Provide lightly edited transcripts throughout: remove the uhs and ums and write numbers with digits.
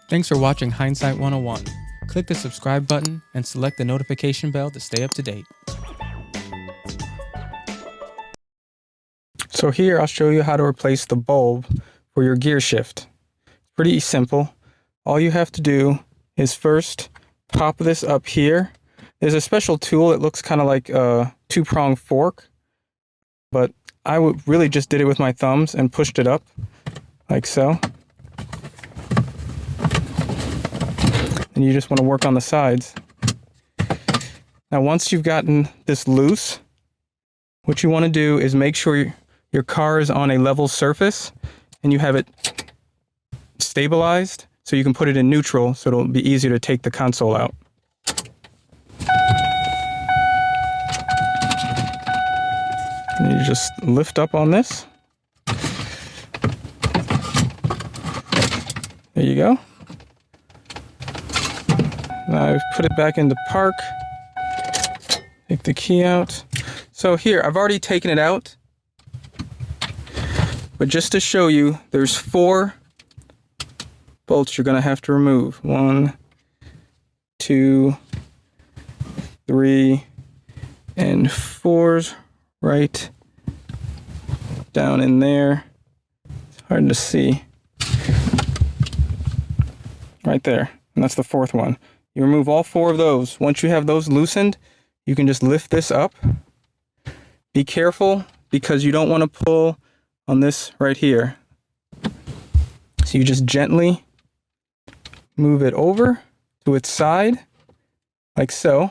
Thanks for watching Hindsight 101. Click the subscribe button and select the notification bell to stay up to date. So here I'll show you how to replace the bulb for your gear shift. It's pretty simple. All you have to do is first pop this up here. There's a special tool. It looks kind of like a two-pronged fork, but I really just did it with my thumbs and pushed it up like so. And you just want to work on the sides. Now once you've gotten this loose, what you want to do is make sure your car is on a level surface and you have it stabilized so you can put it in neutral so it'll be easier to take the console out. And you just lift up on this. There you go. Now I've put it back into park. Take the key out. So here, I've already taken it out. But just to show you, there's 4 bolts you're going to have to remove. 1, 2, 3, and 4's right down in there. It's hard to see. Right there. And that's the 4th one. You remove all 4 of those. Once you have those loosened, you can just lift this up. Be careful because you don't want to pull on this right here. So you just gently move it over to its side, like so.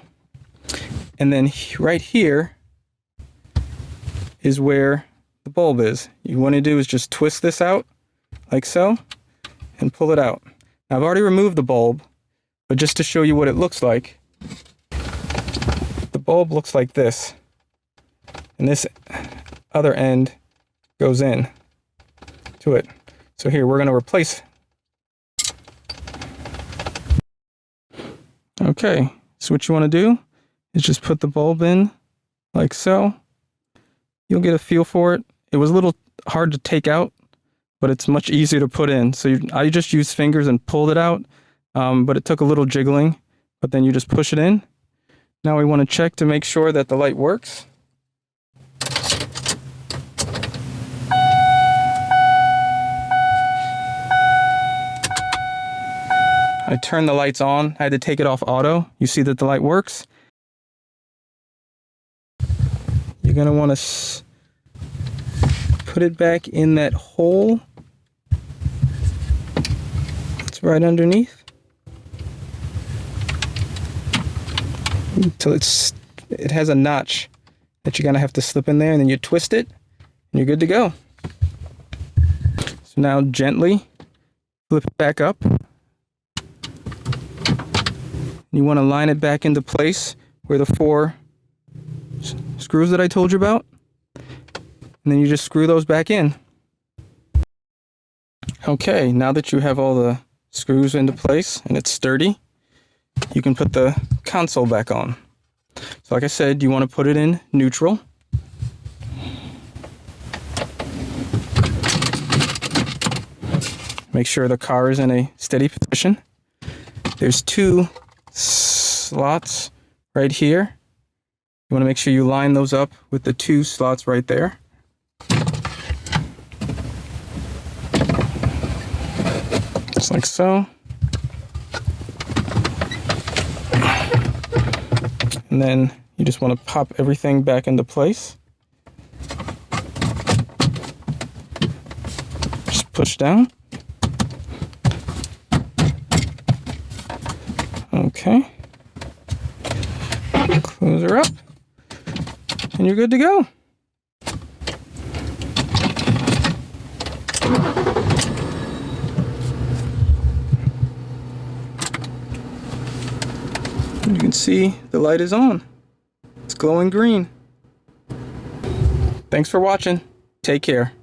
And then right here is where the bulb is. You want to do is just twist this out, like so, and pull it out. Now I've already removed the bulb, but just to show you what it looks like, the bulb looks like this. And this other end goes in to it. So here, we're going to replace. Okay, so what you want to do is just put the bulb in like so. You'll get a feel for it. It was a little hard to take out, but it's much easier to put in. So I just used fingers and pulled it out, but it took a little jiggling, but then you just push it in. Now we want to check to make sure that the light works. I turned the lights on. I had to take it off auto. You see that the light works. You're going to want to put it back in that hole. It's right underneath. Until it has a notch that you're going to have to slip in there, and then you twist it and you're good to go. So now gently flip it back up. You want to line it back into place where the 4 screws that I told you about. And then you just screw those back in. Okay, now that you have all the screws into place and it's sturdy, you can put the console back on. So like I said, you want to put it in neutral. Make sure the car is in a steady position. There's 2 slots right here. You want to make sure you line those up with the 2 slots right there. Just like so. And then you just want to pop everything back into place. Just push down. Okay. Close her up. And you're good to go. You can see the light is on. It's glowing green. Thanks for watching. Take care.